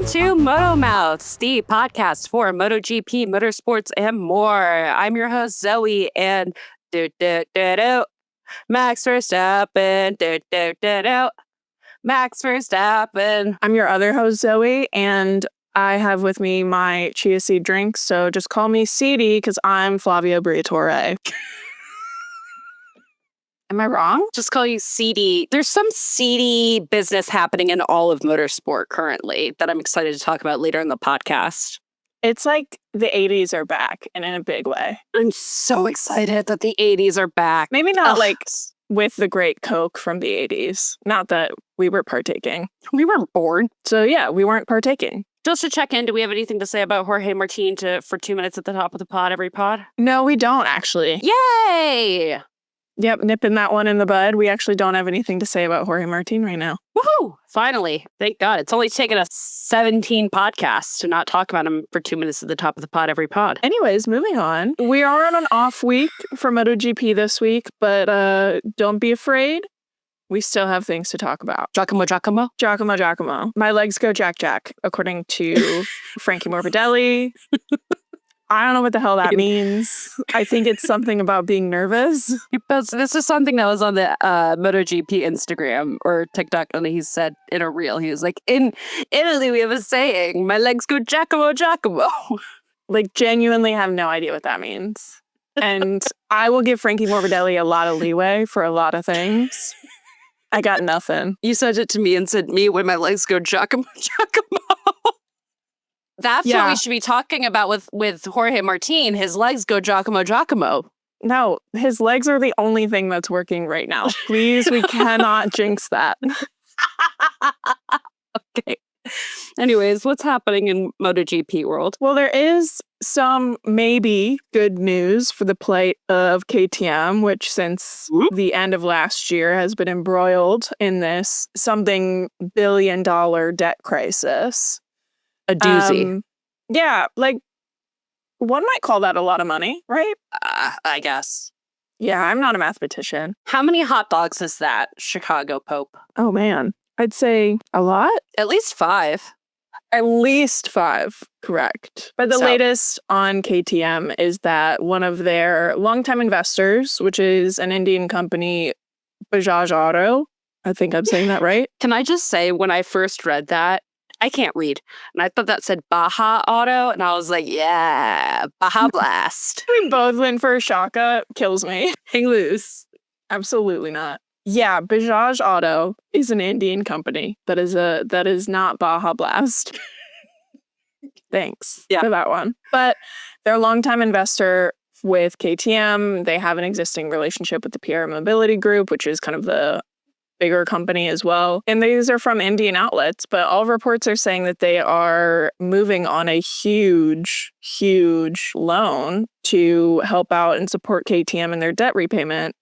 Welcome to MotoMouths, the podcast for MotoGP, Motorsports, and more. I'm your host, Zoe, and Max Verstappen, Max Verstappen. I'm your other host, Zoe, and I have with me my chia seed drink, so just call me Seedy because I'm Flavio Briatore. Am I wrong? Just call you seedy. There's some seedy business happening in all of motorsport currently that I'm excited to talk about later in the podcast. It's like the 80s are back, and in a big way. I'm so excited that the 80s are back. Maybe not like with the great Coke from the 80s. Not that we were partaking. We weren't born. So yeah, we weren't partaking. Just to check in, do we have anything to say about Jorge Martin for 2 minutes at the top of the pod, every pod? No, we don't, actually. Yay! Yep, nipping that one in the bud. We actually don't have anything to say about Jorge Martin right now. Woohoo! Finally. Thank God. It's only taken us 17 podcasts to not talk about him for 2 minutes at the top of the pod, every pod. Anyways, moving on. We are on an off week for MotoGP this week, but don't be afraid. We still have things to talk about. Giacomo. Giacomo. My legs go jack, according to Frankie Morbidelli. I don't know what the hell that means. I think it's something about being nervous. This is something that was on the MotoGP Instagram or TikTok, and he said in a reel, he was like, in Italy we have a saying, my legs go Giacomo. Like, genuinely have no idea what that means. And I will give Frankie Morbidelli a lot of leeway for a lot of things. I got nothing. You sent it to me and said, me when my legs go Giacomo. That's what we should be talking about with Jorge Martin. His legs go Giacomo. No, his legs are the only thing that's working right now. Please, we cannot jinx that. Okay. Anyways, what's happening in MotoGP world? Well, there is some maybe good news for the plight of KTM, which since the end of last year has been embroiled in this something billion-dollar debt crisis. A doozy. Yeah, like, one might call that a lot of money, right? I guess. Yeah, I'm not a mathematician. How many hot dogs is that, Chicago Pope? Oh, man. I'd say a lot. At least 5. At least 5, correct. But the latest on KTM is that one of their longtime investors, which is an Indian company, Bajaj Auto, I think I'm saying that right. Can I just say, when I first read that, I can't read. And I thought that said Baja Auto. And I was like, yeah, Baja Blast. We both went for Shaka. Kills me. Hang loose. Absolutely not. Yeah, Bajaj Auto is an Indian company that is not Baja Blast. Thanks for that one. But they're a longtime investor with KTM. They have an existing relationship with the PR Mobility Group, which is kind of the bigger company as well. And these are from Indian outlets, but all reports are saying that they are moving on a huge loan to help out and support KTM in their debt repayment,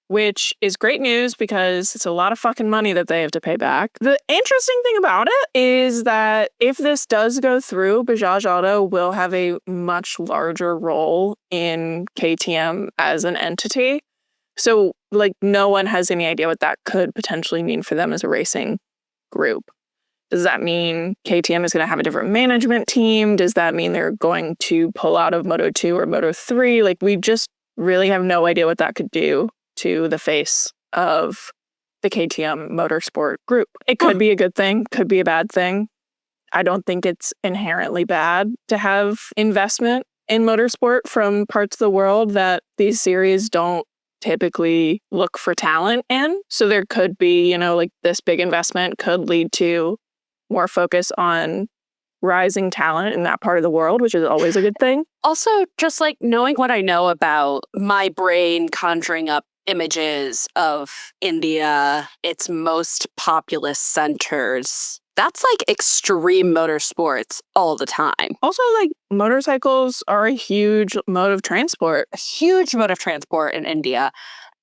which is great news because it's a lot of fucking money that they have to pay back. The interesting thing about it is that if this does go through, Bajaj Auto will have a much larger role in KTM as an entity. So, like, no one has any idea what that could potentially mean for them as a racing group. Does that mean KTM is going to have a different management team? Does that mean they're going to pull out of Moto2 or Moto3? Like, we just really have no idea what that could do to the face of the KTM Motorsport group. It could be a good thing, could be a bad thing. I don't think it's inherently bad to have investment in motorsport from parts of the world that these series don't typically look for talent in. So there could be, like, this big investment could lead to more focus on rising talent in that part of the world, which is always a good thing. Also, just like knowing what I know about my brain conjuring up images of India, its most populous centers. That's like extreme motorsports all the time. Also, like, motorcycles are a huge mode of transport. A huge mode of transport in India.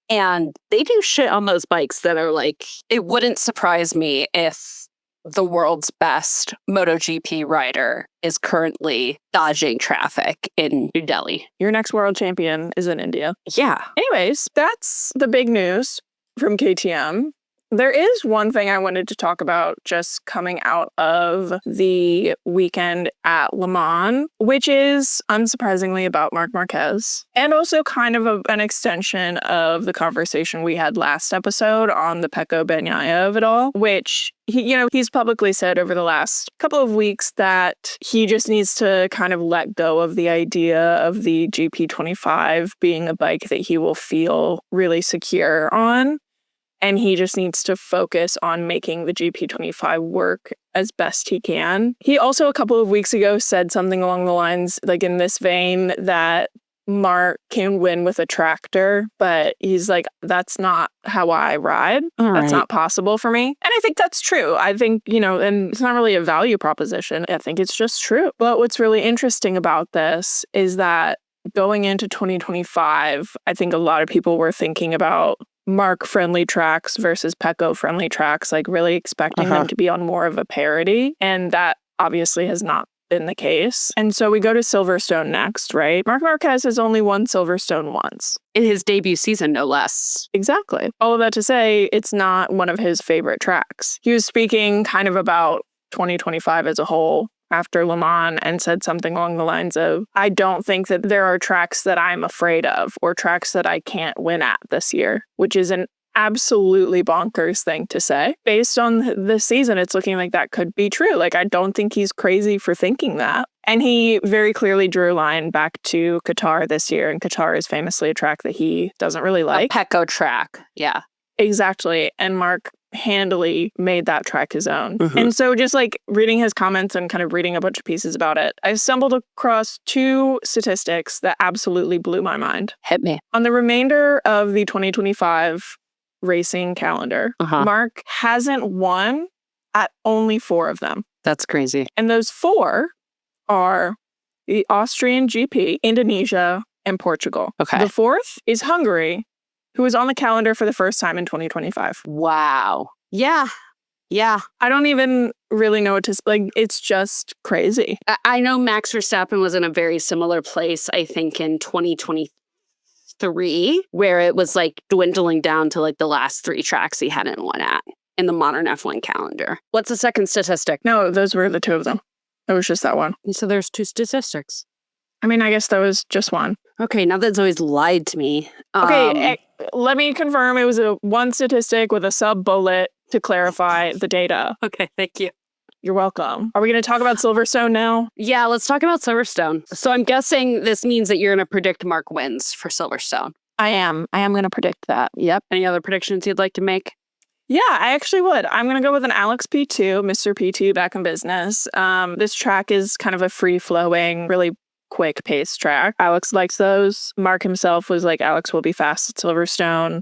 And they do shit on those bikes that are like, it wouldn't surprise me if the world's best MotoGP rider is currently dodging traffic in New Delhi. Your next world champion is in India. Yeah. Anyways, that's the big news from KTM. There is one thing I wanted to talk about just coming out of the weekend at Le Mans, which is unsurprisingly about Marc Marquez, and also kind of an extension of the conversation we had last episode on the Pecco Bagnaia of it all, which he's publicly said over the last couple of weeks that he just needs to kind of let go of the idea of the GP25 being a bike that he will feel really secure on. And he just needs to focus on making the GP25 work as best he can. He also, a couple of weeks ago, said something along the lines, like in this vein, that Marc can win with a tractor, but he's like, that's not how I ride. That's not possible for me. And I think that's true. I think, and it's not really a value proposition. I think it's just true. But what's really interesting about this is that going into 2025, I think a lot of people were thinking about Marc-friendly tracks versus Pecco-friendly tracks, like really expecting them to be on more of a parity. And that obviously has not been the case. And so we go to Silverstone next, right? Marc Marquez has only won Silverstone once. In his debut season, no less. Exactly. All of that to say, it's not one of his favorite tracks. He was speaking kind of about 2025 as a whole after Le Mans and said something along the lines of, I don't think that there are tracks that I'm afraid of or tracks that I can't win at this year, which is an absolutely bonkers thing to say. Based on this season, it's looking like that could be true. Like, I don't think he's crazy for thinking that. And he very clearly drew a line back to Qatar this year, and Qatar is famously a track that he doesn't really like. A Pecco track, yeah. Exactly. And Marc handily made that track his own. And so just like reading his comments and kind of reading a bunch of pieces about it, I stumbled across two statistics that absolutely blew my mind. Hit me. On the remainder of the 2025 racing calendar, Marc hasn't won at only 4 of them. That's crazy. And those 4 are the Austrian GP, Indonesia, and Portugal. Okay. The 4th is Hungary, who is on the calendar for the first time in 2025. Wow. Yeah. Yeah. I don't even really know what to... Like, it's just crazy. I know Max Verstappen was in a very similar place, I think, in 2023, where it was, like, dwindling down to, like, the last 3 tracks he hadn't won at in the modern F1 calendar. What's the second statistic? No, those were the 2 of them. It was just that one. So there's 2 statistics. I mean, I guess that was just one. Okay, now that Zoe's lied to me. Okay, let me confirm it was a 1 statistic with a sub-bullet to clarify the data. Okay, thank you. You're welcome. Are we going to talk about Silverstone now? Yeah, let's talk about Silverstone. So I'm guessing this means that you're going to predict Marc wins for Silverstone. I am going to predict that. Yep. Any other predictions you'd like to make? Yeah, I actually would. I'm going to go with an Alex P2, Mr. P2 back in business. This track is kind of a free-flowing, really quick pace track. Alex likes those. Marc himself was like, Alex will be fast at Silverstone.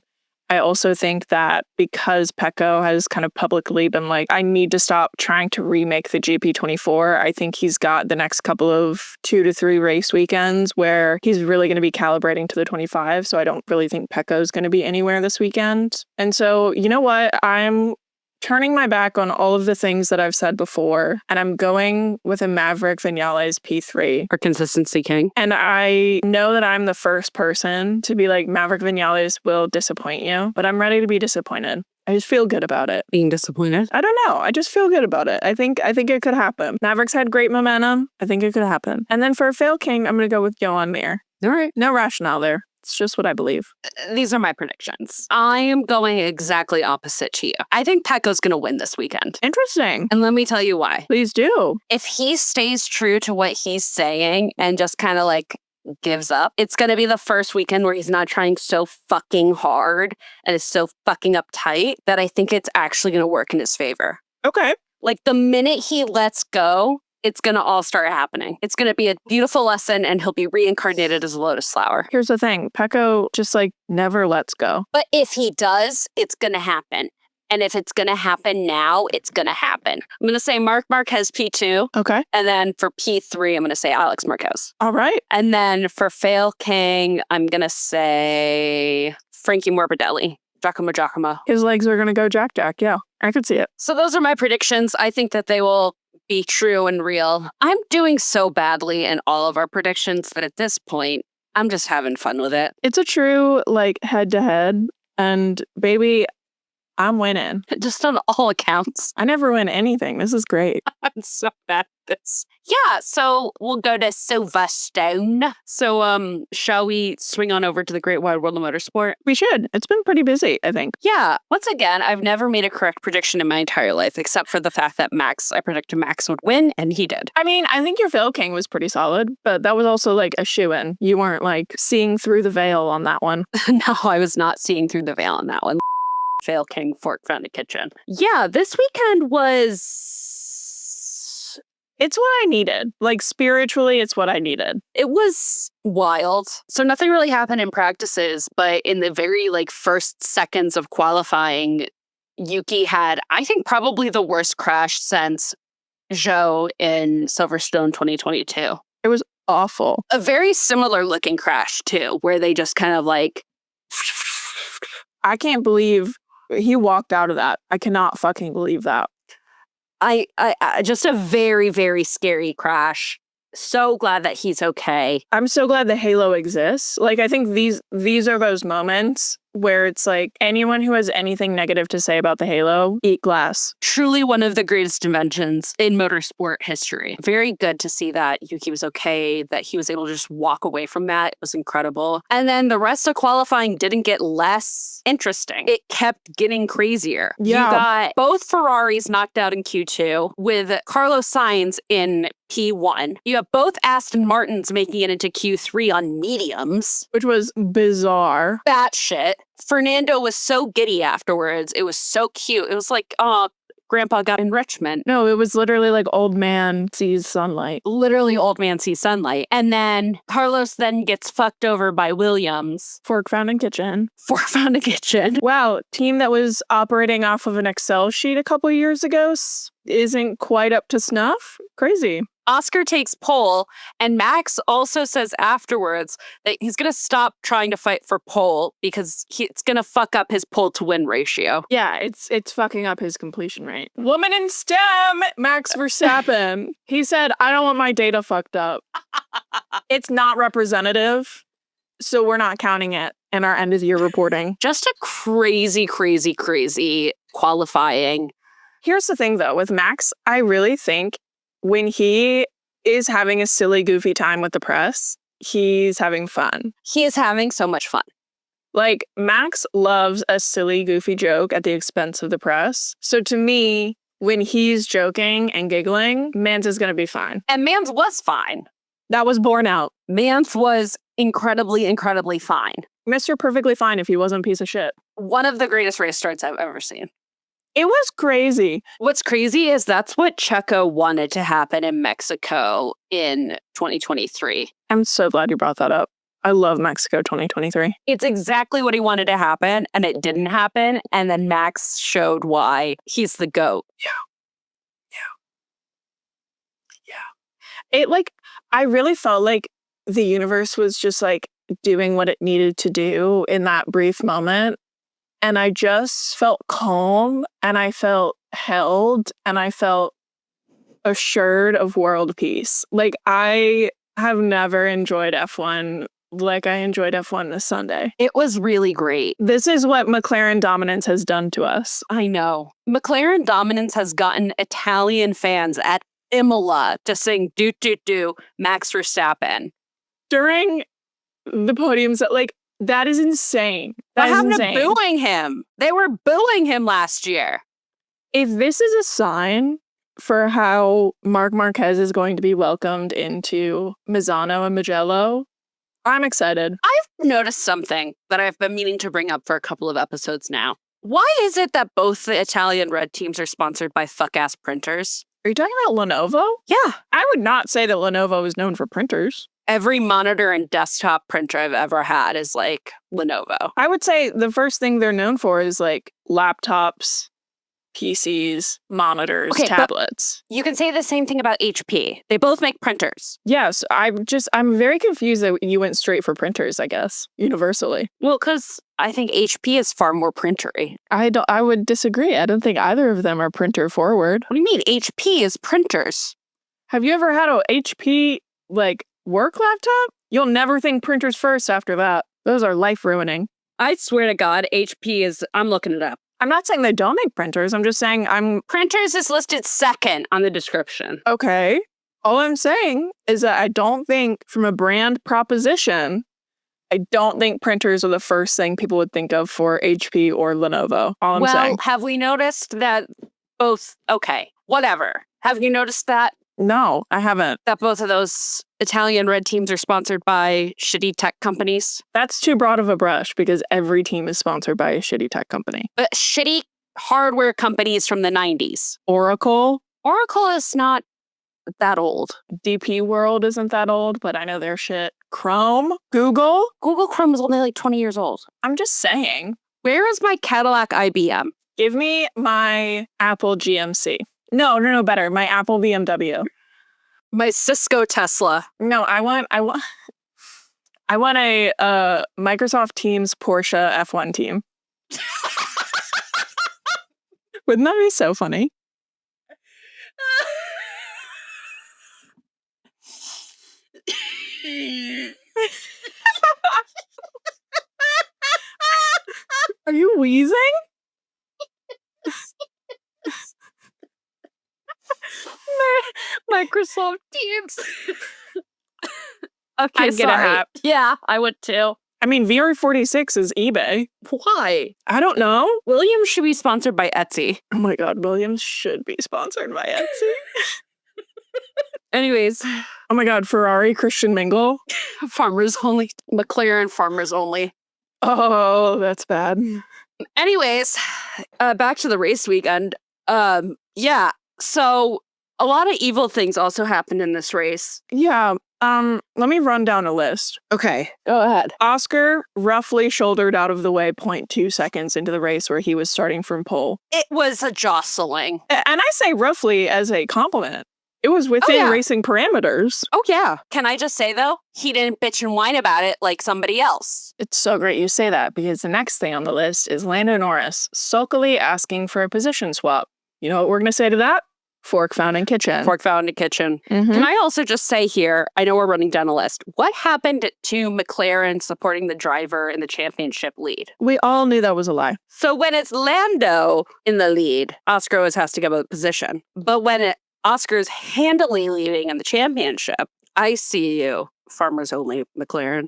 I also think that because Pecco has kind of publicly been like, I need to stop trying to remake the GP24, I think he's got the next couple of 2 to 3 race weekends where he's really going to be calibrating to the 25. So I don't really think Pecco's going to be anywhere this weekend. And so, you know what? I'm turning my back on all of the things that I've said before, and I'm going with a Maverick Vinales P3. Or consistency king. And I know that I'm the first person to be like, Maverick Vinales will disappoint you, but I'm ready to be disappointed. I just feel good about it. Being disappointed? I don't know. I just feel good about it. I think it could happen. Maverick's had great momentum. I think it could happen. And then for a fail king, I'm going to go with Johan Mir. All right. No rationale there. It's just what I believe. These are my predictions. I am going exactly opposite to you. I think Pecco's going to win this weekend. Interesting. And let me tell you why. Please do. If he stays true to what he's saying and just kind of like gives up, it's going to be the first weekend where he's not trying so fucking hard and is so fucking uptight that I think it's actually going to work in his favor. Okay. Like the minute he lets go, it's going to all start happening. It's going to be a beautiful lesson and he'll be reincarnated as a lotus flower. Here's the thing. Pecco just like never lets go. But if he does, it's going to happen. And if it's going to happen now, it's going to happen. I'm going to say Marc Marquez P2. Okay. And then for P3, I'm going to say Alex Marquez. All right. And then for Fail King, I'm going to say Frankie Morbidelli. Giacomo. His legs are going to go Jack. Yeah, I could see it. So those are my predictions. I think that they will be true and real. I'm doing so badly in all of our predictions that at this point, I'm just having fun with it. It's a true like head to head. And baby, I'm winning. Just on all accounts. I never win anything. This is great. I'm so bad at this. Yeah, so we'll go to Silverstone. So, shall we swing on over to the Great Wide World of Motorsport? We should. It's been pretty busy, I think. Yeah. Once again, I've never made a correct prediction in my entire life, except for the fact that I predicted Max would win, and he did. I mean, I think your Veil King was pretty solid, but that was also like a shoo-in. You weren't like seeing through the veil on that one. No, I was not seeing through the veil on that one. Veil King fork found a kitchen. Yeah, this weekend was... It's what I needed. Like, spiritually, it's what I needed. It was wild. So nothing really happened in practices, but in the very, first seconds of qualifying, Yuki had, I think, probably the worst crash since Zhou in Silverstone 2022. It was awful. A very similar looking crash, too, where they just kind of I can't believe he walked out of that. I cannot fucking believe that. I just a very, very scary crash. So glad that he's okay. I'm so glad the Halo exists. Like, I think these are those moments where it's like anyone who has anything negative to say about the Halo, eat glass. Truly one of the greatest inventions in motorsport history. Very good to see that Yuki was okay, that he was able to just walk away from that. It was incredible. And then the rest of qualifying didn't get less interesting. It kept getting crazier. Yeah. You got both Ferraris knocked out in Q2 with Carlos Sainz in P1. You have both Aston Martins making it into Q3 on mediums. Which was bizarre. Batshit. Fernando was so giddy afterwards. It was so cute. It was like, oh, Grandpa got enrichment. No, it was literally like old man sees sunlight. Literally old man sees sunlight. And then Carlos then gets fucked over by Williams. Fork found in kitchen. Fork found a kitchen. Wow, team that was operating off of an Excel sheet a couple years ago isn't quite up to snuff. Crazy. Oscar takes pole, and Max also says afterwards that he's going to stop trying to fight for pole because it's going to fuck up his pole to win ratio. Yeah, it's fucking up his completion rate. Woman in STEM, Max Verstappen. He said, I don't want my data fucked up. It's not representative, so we're not counting it in our end of year reporting. Just a crazy, crazy, crazy qualifying. Here's the thing, though. With Max, I really think when he is having a silly, goofy time with the press, he's having fun. He is having so much fun. Like, Max loves a silly, goofy joke at the expense of the press. So to me, when he's joking and giggling, Mans is going to be fine. And Mans was fine. That was borne out. Mans was incredibly, incredibly fine. Mr. Perfectly Fine if he wasn't a piece of shit. One of the greatest race starts I've ever seen. It was crazy. What's crazy is that's what Checo wanted to happen in Mexico in 2023. I'm so glad you brought that up. I love Mexico 2023. It's exactly what he wanted to happen, and it didn't happen. And then Max showed why he's the GOAT. Yeah. I really felt like the universe was just like doing what it needed to do in that brief moment. And I just felt calm, and I felt held, and I felt assured of world peace. Like, I have never enjoyed F1 like I enjoyed F1 this Sunday. It was really great. This is what McLaren dominance has done to us. I know. McLaren dominance has gotten Italian fans at Imola to sing "Do Do Do" Max Verstappen During the podiums, that is insane. That is insane. Booing him. They were booing him last year. If this is a sign for how Marc Marquez is going to be welcomed into Misano and Mugello, I'm excited. I've noticed something that I've been meaning to bring up for a couple of episodes now. Why is it that both the Italian red teams are sponsored by fuck-ass printers? Are you talking about Lenovo? Yeah. I would not say that Lenovo is known for printers. Every monitor and desktop printer I've ever had is Lenovo. I would say the first thing they're known for is laptops, PCs, monitors, tablets. You can say the same thing about HP. They both make printers. Yes, I'm very confused that you went straight for printers, I guess, universally. Well, because I think HP is far more printery. I would disagree. I don't think either of them are printer forward. What do you mean? HP is printers. Have you ever had a HP work laptop? You'll never think printers first after that. Those are life ruining. I swear to God, HP is, I'm looking it up. I'm not saying they don't make printers. I'm just saying Printers is listed second on the description. okay. All I'm saying is that I don't think from a brand proposition, I don't think printers are the first thing people would think of for HP or Lenovo. All I'm saying. Have we noticed that both, okay, whatever. Have you noticed that? No, I haven't. That both of those Italian red teams are sponsored by shitty tech companies? That's too broad of a brush because every team is sponsored by a shitty tech company. But shitty hardware companies from the 90s. Oracle is not that old. DP World isn't that old, but I know their shit. Chrome, Google Chrome is only like 20 years old. I'm just saying. Where is my Cadillac IBM? Give me my Apple GMC. No, better. My Apple BMW. My Cisco Tesla. No, I want a Microsoft Teams Porsche F1 team. Wouldn't that be so funny? Are you wheezing? Microsoft Teams. Okay, I'd get a hat. Yeah, I would too. I mean, VR46 is eBay. Why? I don't know. Williams should be sponsored by Etsy. Oh my God, Williams should be sponsored by Etsy. Anyways. Oh my God, Ferrari, Christian Mingle. Farmers only. McLaren, farmers only. Oh, that's bad. Anyways, back to the race weekend. Yeah, so a lot of evil things also happened in this race. Yeah, let me run down a list. Okay, go ahead. Oscar roughly shouldered out of the way 0.2 seconds into the race where he was starting from pole. It was a jostling. And I say roughly as a compliment. It was within racing parameters. Oh, yeah. Can I just say, though, he didn't bitch and whine about it like somebody else. It's so great you say that because the next thing on the list is Lando Norris sulkily asking for a position swap. You know what we're going to say to that? Fork found in kitchen. Fork found in kitchen. Mm-hmm. Can I also just say here, I know we're running down a list. What happened to McLaren supporting the driver in the championship lead? We all knew that was a lie. So when it's Lando in the lead, Oscar always has to give a position. But when Oscar's handily leading in the championship, I see you, farmers only McLaren.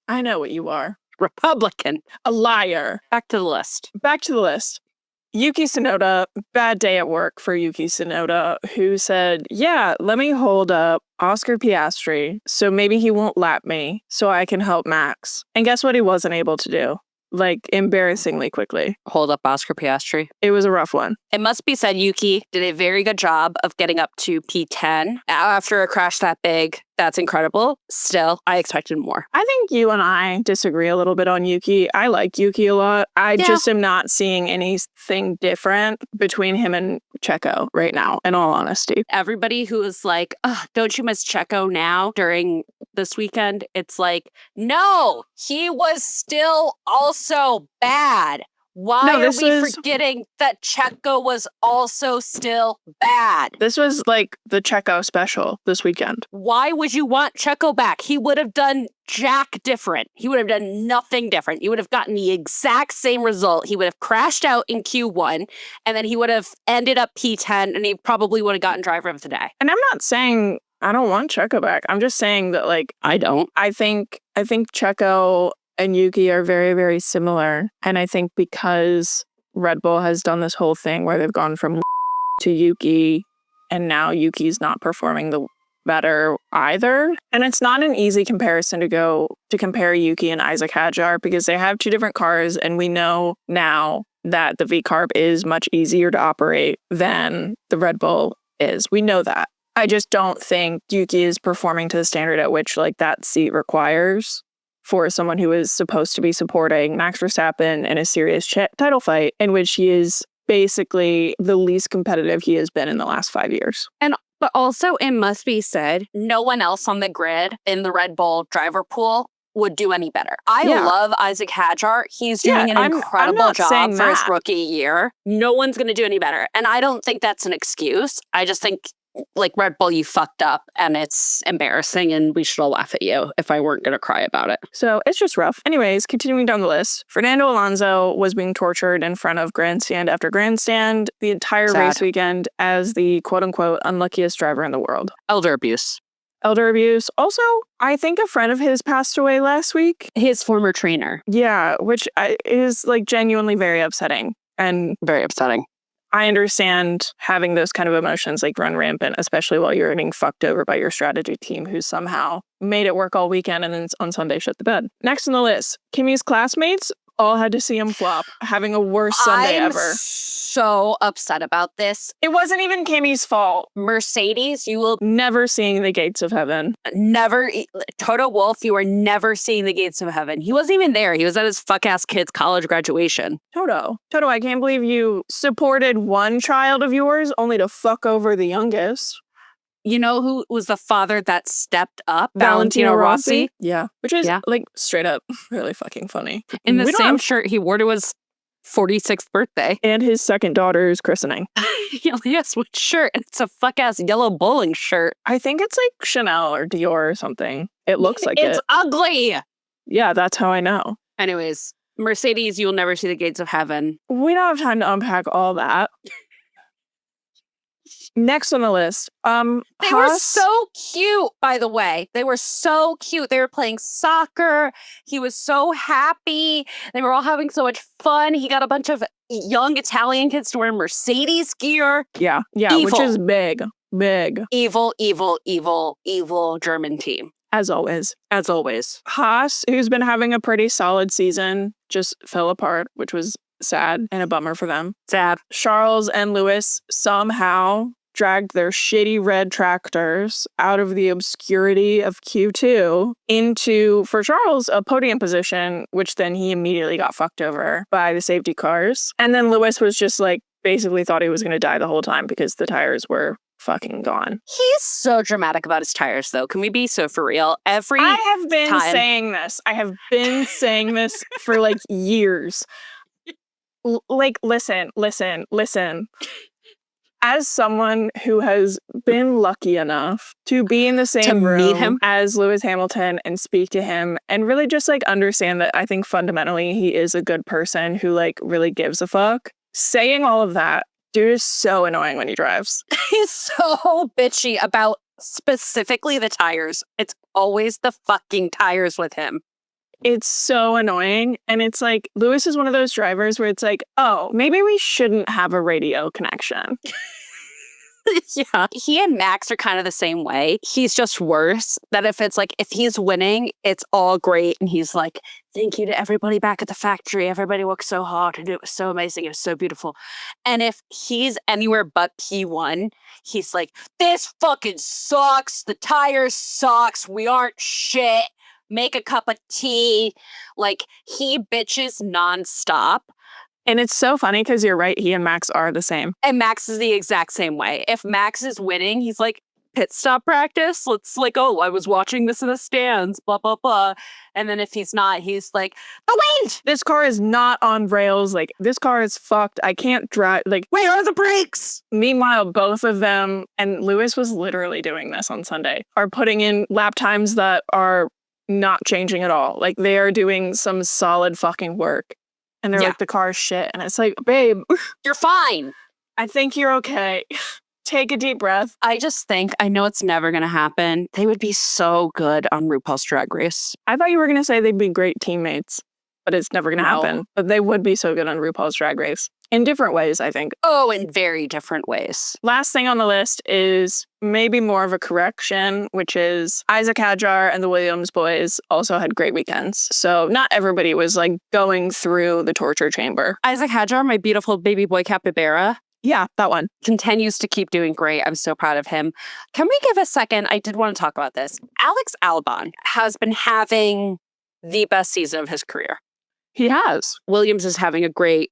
I know what you are. Republican. A liar. Back to the list. Yuki Tsunoda, bad day at work for Yuki Tsunoda, who said, yeah, let me hold up Oscar Piastri so maybe he won't lap me so I can help Max. And guess what he wasn't able to do? Like, embarrassingly quickly. Hold up Oscar Piastri. It was a rough one. It must be said, Yuki did a very good job of getting up to P10 after a crash that big. That's incredible. Still, I expected more. I think you and I disagree a little bit on Yuki. I like Yuki a lot. I just am not seeing anything different between him and Checo right now, in all honesty. Everybody who is like, don't you miss Checo now during this weekend? It's like, no, he was still also bad. Why are we forgetting that Checo was also still bad? This was like the Checo special this weekend. Why would you want Checo back? He would have done jack different. He would have done nothing different. You would have gotten the exact same result. He would have crashed out in Q1, and then he would have ended up P10, and he probably would have gotten driver of the day. And I'm not saying I don't want Checo back. I'm just saying that, like, I don't. I think Checo and Yuki are very, very similar. And I think because Red Bull has done this whole thing where they've gone from to Yuki, and now Yuki's not performing the better either. And it's not an easy comparison to compare Yuki and Isaac Hadjar because they have two different cars, and we know now that the V-Carb is much easier to operate than the Red Bull is. We know that. I just don't think Yuki is performing to the standard at which, like, that seat requires for someone who is supposed to be supporting Max Verstappen in a serious title fight, in which he is basically the least competitive he has been in the last 5 years. But also, it must be said, no one else on the grid in the Red Bull driver pool would do any better. I love Isaac Hadjar. He's doing an incredible job for his rookie year. No one's going to do any better. And I don't think that's an excuse. I just think like, Red Bull, you fucked up and it's embarrassing and we should all laugh at you if I weren't going to cry about it. So it's just rough. Anyways, continuing down the list, Fernando Alonso was being tortured in front of grandstand after grandstand the entire race weekend as the quote-unquote unluckiest driver in the world. Elder abuse. Elder abuse. Also, I think a friend of his passed away last week. His former trainer. Yeah, which is like genuinely very upsetting. And very upsetting. I understand having those kind of emotions like run rampant, especially while you're getting fucked over by your strategy team who somehow made it work all weekend and then on Sunday shut the bed. Next on the list, Kimi's classmates all had to see him flop, having a worst Sunday ever. So upset about this. It wasn't even Kimi's fault. Mercedes, you will never seeing the gates of heaven. Never. Toto Wolff, you are never seeing the gates of heaven. He wasn't even there. He was at his fuck-ass kid's college graduation. Toto, I can't believe you supported one child of yours only to fuck over the youngest. You know who was the father that stepped up? Valentino Rossi. Yeah. Which is like straight up really fucking funny. In the same shirt he wore to his 46th birthday. And his second daughter's christening. He only has one shirt, and it's a fuck-ass yellow bowling shirt. I think it's like Chanel or Dior or something. It looks like it's ugly. Yeah, that's how I know. Anyways, Mercedes, you will never see the gates of heaven. We don't have time to unpack all that. Next on the list, they were so cute, by the way. They were so cute. They were playing soccer. He was so happy. They were all having so much fun. He got a bunch of young Italian kids to wear Mercedes gear. Yeah, evil. Which is big. Evil, evil, evil, evil German team. As always. Haas, who's been having a pretty solid season, just fell apart, which was sad and a bummer for them. Sad. Charles and Lewis somehow dragged their shitty red tractors out of the obscurity of Q2 into, for Charles, a podium position, which then he immediately got fucked over by the safety cars. And then Lewis was just like, basically thought he was going to die the whole time because the tires were fucking gone. He's so dramatic about his tires, though. Can we be so for real? I have been saying this. I have been saying this for like years. Listen. As someone who has been lucky enough to be in the same room as Lewis Hamilton and speak to him and really just like understand that I think fundamentally he is a good person who like really gives a fuck. Saying all of that, dude is so annoying when he drives. He's so bitchy about specifically the tires. It's always the fucking tires with him. It's so annoying. And it's like, Lewis is one of those drivers where it's like, oh, maybe we shouldn't have a radio connection. Yeah. He and Max are kind of the same way. He's just worse. That if it's like, if he's winning, it's all great. And he's like, thank you to everybody back at the factory. Everybody worked so hard and it was so amazing. It was so beautiful. And if he's anywhere but P1, he's like, this fucking sucks. The tires sucks. We aren't shit. Make a cup of tea. Like, he bitches nonstop. And it's so funny because you're right. He and Max are the same. And Max is the exact same way. If Max is winning, he's like, pit stop practice. Let's like, oh, I was watching this in the stands, blah, blah, blah. And then if he's not, he's like, the wind! This car is not on rails. Like, this car is fucked. I can't drive. Like, where are the brakes? Meanwhile, both of them, and Lewis was literally doing this on Sunday, are putting in lap times that are not changing at all. Like, they are doing some solid fucking work. And they're like, the car's shit. And it's like, babe, you're fine. I think you're okay. Take a deep breath. I just think, I know it's never going to happen. They would be so good on RuPaul's Drag Race. I thought you were going to say they'd be great teammates, but it's never going to happen. But they would be so good on RuPaul's Drag Race. In different ways, I think. Oh, in very different ways. Last thing on the list is maybe more of a correction, which is Isaac Hadjar and the Williams boys also had great weekends. So not everybody was like going through the torture chamber. Isaac Hadjar, my beautiful baby boy capybara. Yeah, that one. Continues to keep doing great. I'm so proud of him. Can we give a second? I did want to talk about this. Alex Albon has been having the best season of his career. He has. Williams is having a great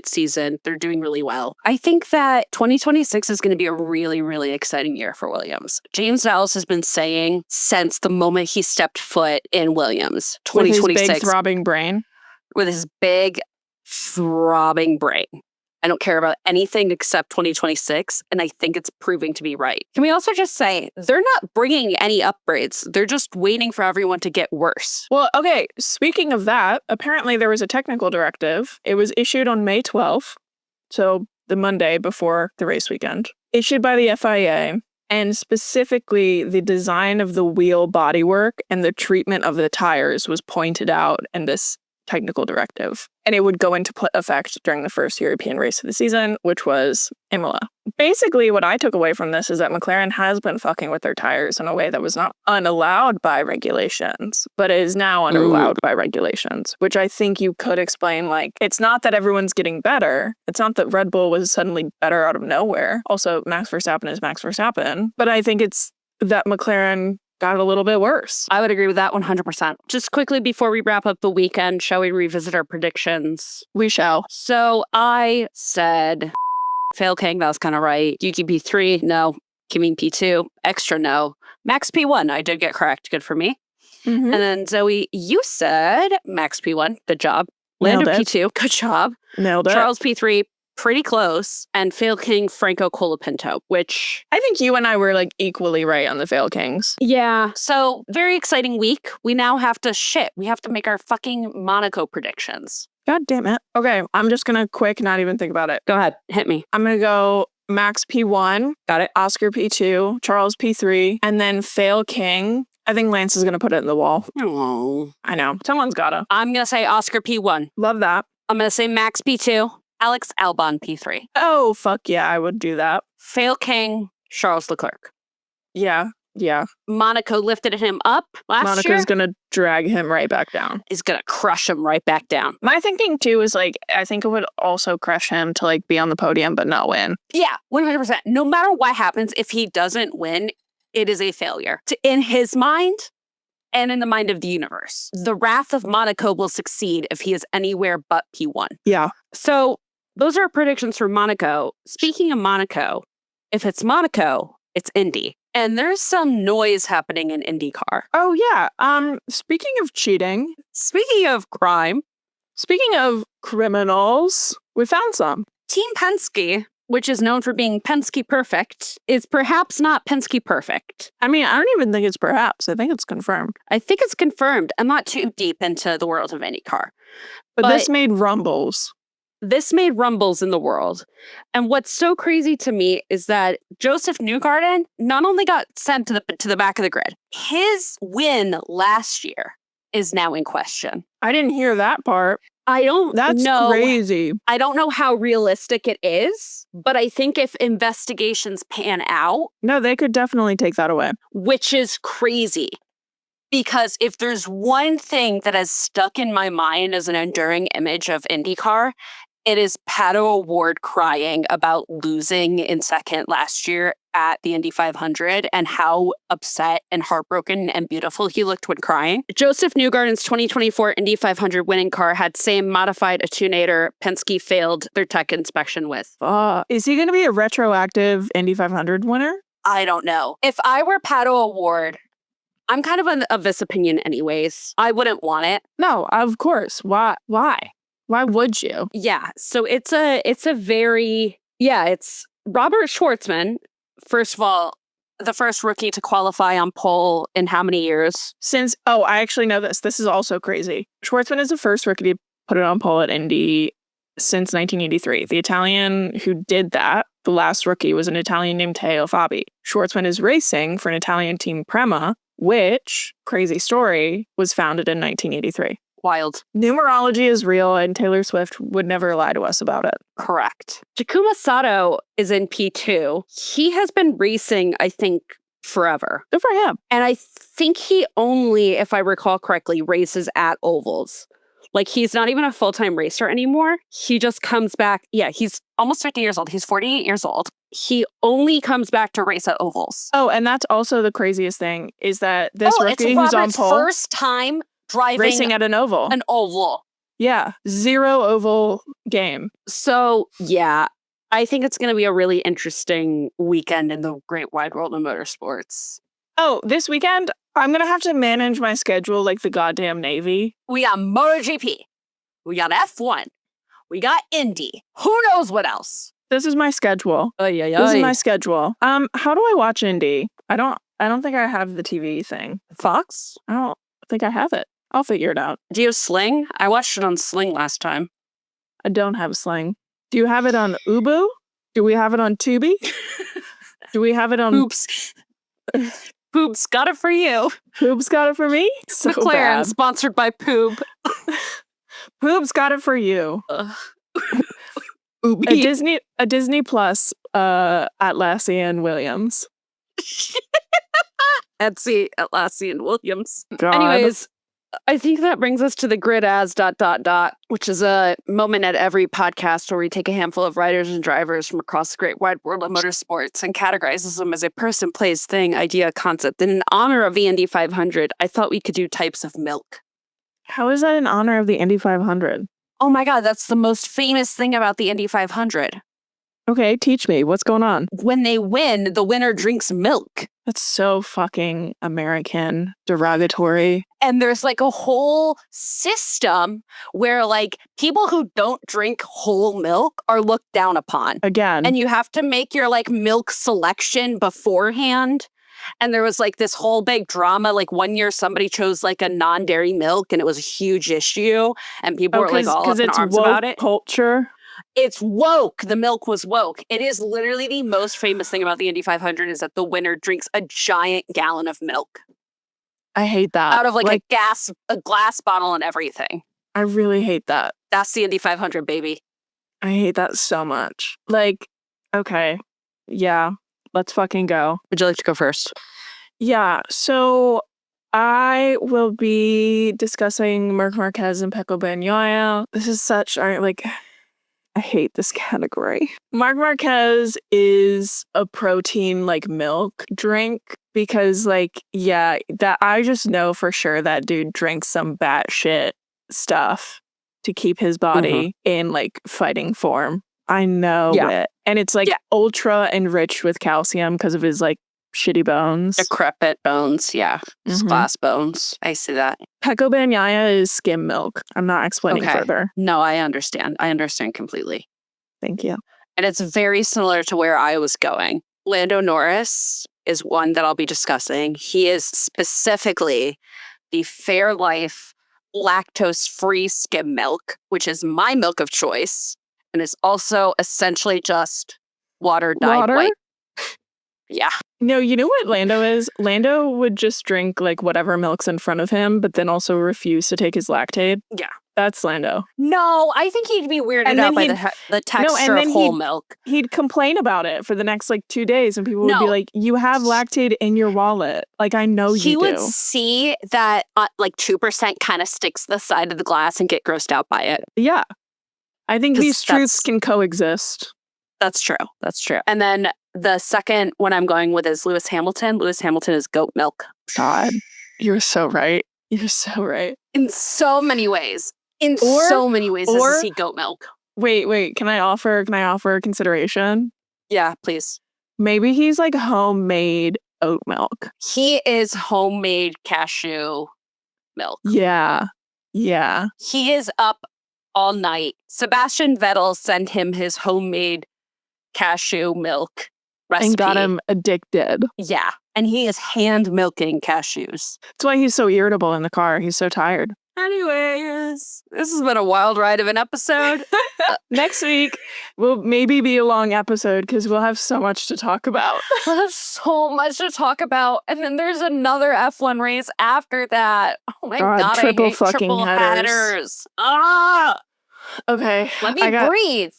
season. They're doing really well. I think that 2026 is going to be a really, really exciting year for Williams. James Vowles has been saying since the moment he stepped foot in Williams, 2026. With his big throbbing brain. With his big throbbing brain. I don't care about anything except 2026, and I think it's proving to be right. Can we also just say they're not bringing any upgrades. They're just waiting for everyone to get worse. Well, okay, speaking of that, apparently there was a technical directive. It was issued on May 12th, so the Monday before the race weekend, issued by the FIA, and specifically the design of the wheel bodywork and the treatment of the tires was pointed out in this technical directive. And it would go into effect during the first European race of the season, which was Imola. Basically, what I took away from this is that McLaren has been fucking with their tires in a way that was not unallowed by regulations, but is now unallowed by regulations, which I think you could explain like, it's not that everyone's getting better. It's not that Red Bull was suddenly better out of nowhere. Also, Max Verstappen is Max Verstappen. But I think it's that McLaren got a little bit worse. I would agree with that 100%. Just quickly before we wrap up the weekend, shall we revisit our predictions? We shall. So I said Fail King, that was kind of right. Yuki P3, no. Kimi P2, extra no. Max P1, I did get correct. Good for me. Mm-hmm. And then Zoe, you said Max P1, good job. Lando P2, good job. Nailed it. Charles P3, pretty close. And Fail King Franco Colapinto, which I think you and I were like equally right on the Fail Kings. yeah. So very exciting week. We now have to we have to make our fucking Monaco predictions. God damn it. Okay, I'm just gonna not even think about it. Go ahead, hit me. I'm gonna go Max P1, Got it. Oscar P2, Charles P3, and then Fail King. I think Lance is gonna put it in the wall. Oh. I know. Someone's gotta. I'm gonna say Oscar P1. Love that. I'm gonna say Max P2. Alex Albon P3. Oh, fuck yeah, I would do that. Fail King Charles Leclerc. Yeah. Monaco lifted him up last Monica's year. gonna drag him right back down. Is gonna crush him right back down. My thinking too is like, I think it would also crush him to like be on the podium but not win. Yeah, 100%. No matter what happens, if he doesn't win, it is a failure. In his mind and in the mind of the universe. The wrath of Monaco will succeed if he is anywhere but P1. Yeah. So those are our predictions for Monaco. Speaking of Monaco, if it's Monaco, it's Indy. And there's some noise happening in IndyCar. Oh yeah. Speaking of cheating, Speaking of crime, speaking of criminals, we found some. Team Penske, which is known for being Penske perfect, is perhaps not Penske perfect. I mean, I don't even think it's perhaps. I think it's confirmed. I think it's confirmed. I'm not too deep into the world of IndyCar. But this made rumbles. This made rumbles in the world. And what's so crazy to me is that Joseph Newgarden not only got sent to the back of the grid, his win last year is now in question. I didn't hear that part. I don't That's know. crazy. I don't know how realistic it is, but I think if investigations pan out, No, they could definitely take that away. which is crazy. Because if there's one thing that has stuck in my mind as an enduring image of IndyCar, it is Pato O'Ward crying about losing in second last year at the Indy 500 and how upset and heartbroken and beautiful he looked when crying. Joseph Newgarden's 2024 Indy 500 winning car had same modified attunator Penske failed their tech inspection with. Is he going to be a retroactive Indy 500 winner? I don't know. If I were Pato O'Ward, I'm kind of this opinion anyways. I wouldn't want it. No, of course. Why? Why would you? Yeah. So it's Robert Schwartzman. First of all, the first rookie to qualify on pole in how many years? I actually know this. This is also crazy. Schwartzman is the first rookie to put it on pole at Indy since 1983. The Italian who did that, the last rookie, was an Italian named Teo Fabi. Schwartzman is racing for an Italian team, Prema, which, crazy story, was founded in 1983. Wild. Numerology is real, and Taylor Swift would never lie to us about it. Correct. Takuma Sato is in P2. He has been racing, I think, forever. Good for him. And I think he only, if I recall correctly, races at ovals. Like, he's not even a full-time racer anymore. He just comes back. Yeah, he's almost 50 years old. He's 48 years old. He only comes back to race at ovals. Oh, and that's also the craziest thing, is that this rookie who's on pole first time driving racing at an oval. An oval. Yeah, 0 oval game. So, yeah, I think it's going to be a really interesting weekend in the great wide world of motorsports. Oh, this weekend, I'm going to have to manage my schedule like the goddamn Navy. We got MotoGP. We got F1. We got Indy. Who knows what else? This is my schedule. This is my schedule. How do I watch Indy? I don't think I have the TV thing. Fox? I don't think I have it. I'll figure it out. Do you have Sling? I watched it on Sling last time. I don't have Sling. Do you have it on Ubu? Do we have it on Tubi? Do we have it on... Oops. Poob's got it for you. Poob's got it for me? So McLaren, bad. sponsored by Poob. Poob's got it for you. A Disney Plus Atlassian Williams. Etsy, Atlassian Williams. God. Anyways, I think that brings us to the grid as ... which is a moment at every podcast where we take a handful of riders and drivers from across the great wide world of motorsports and categorizes them as a person, place, thing, idea, concept. And in honor of the Indy 500, I thought we could do types of milk. How is that in honor of the Indy 500? Oh my God, that's the most famous thing about the Indy 500. Okay, teach me. What's going on? When they win, the winner drinks milk. That's so fucking American, derogatory. And there's like a whole system where like people who don't drink whole milk are looked down upon. Again. And you have to make your like milk selection beforehand. And there was like this whole big drama. Like one year somebody chose like a non-dairy milk and it was a huge issue. And people were like all up in arms about it. Culture. It's woke. The milk was woke. It is literally the most famous thing about the Indy 500 is that the winner drinks a giant gallon of milk. I hate that. Out of like a glass bottle and everything. I really hate that. That's the Indy 500, baby. I hate that so much. Like, okay. Yeah. Let's fucking go. Would you like to go first? Yeah. So I will be discussing Marc Marquez and Pecco Bagnaia. This is such, I hate this category. Marc Marquez is a protein like milk drink because that I just know for sure that dude drinks some batshit stuff to keep his body in like fighting form. I know it. And it's ultra enriched with calcium because of his like shitty bones. Decrepit bones, yeah. Just glass bones. I see that. Pecco Bagnaia is skim milk. I'm not explaining further. No, I understand. I understand completely. Thank you. And it's very similar to where I was going. Lando Norris is one that I'll be discussing. He is specifically the Fairlife lactose-free skim milk, which is my milk of choice, and is also essentially just water dyed white. Yeah. No, you know what Lando is? Lando would just drink like whatever milk's in front of him, but then also refuse to take his Lactaid. Yeah. That's Lando. No, I think he'd be weirded out by the texture of whole milk. He'd complain about it for the next 2 days, and people would be like, you have Lactaid in your wallet. Like, I know you do. He would see that 2% kind of sticks to the side of the glass and get grossed out by it. Yeah. I think these truths can coexist. That's true. That's true. And then the second one I'm going with is Lewis Hamilton. Lewis Hamilton is goat milk. God, you're so right. You're so right. In so many ways. So many ways does he goat milk. Wait. Can I offer a consideration? Yeah, please. Maybe he's like homemade oat milk. He is homemade cashew milk. Yeah. Yeah. He is up all night. Sebastian Vettel sent him his homemade cashew milk recipe. And got him addicted. Yeah. And he is hand milking cashews. That's why he's so irritable in the car. He's so tired. Anyways, this has been a wild ride of an episode. Next week will maybe be a long episode because we'll have so much to talk about. We'll have so much to talk about. And then there's another F1 race after that. Oh my God, triple I hate fucking triple headers. Okay. Let me breathe.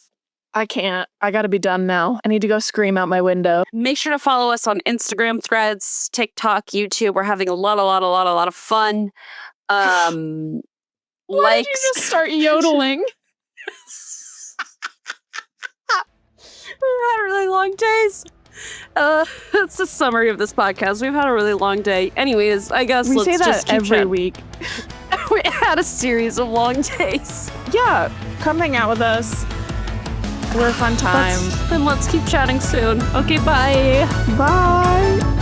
I can't. I gotta be done now. I need to go scream out my window. Make sure to follow us on Instagram, Threads, TikTok, YouTube. We're having a lot of fun. Why did you just start yodeling? We've had really long days. That's the summary of this podcast. We've had a really long day. Anyways, I guess we let's say that just keep every week. We had a series of long days. Yeah, come hang out with us. We're a fun time. Then let's keep chatting soon. Okay, bye. Bye.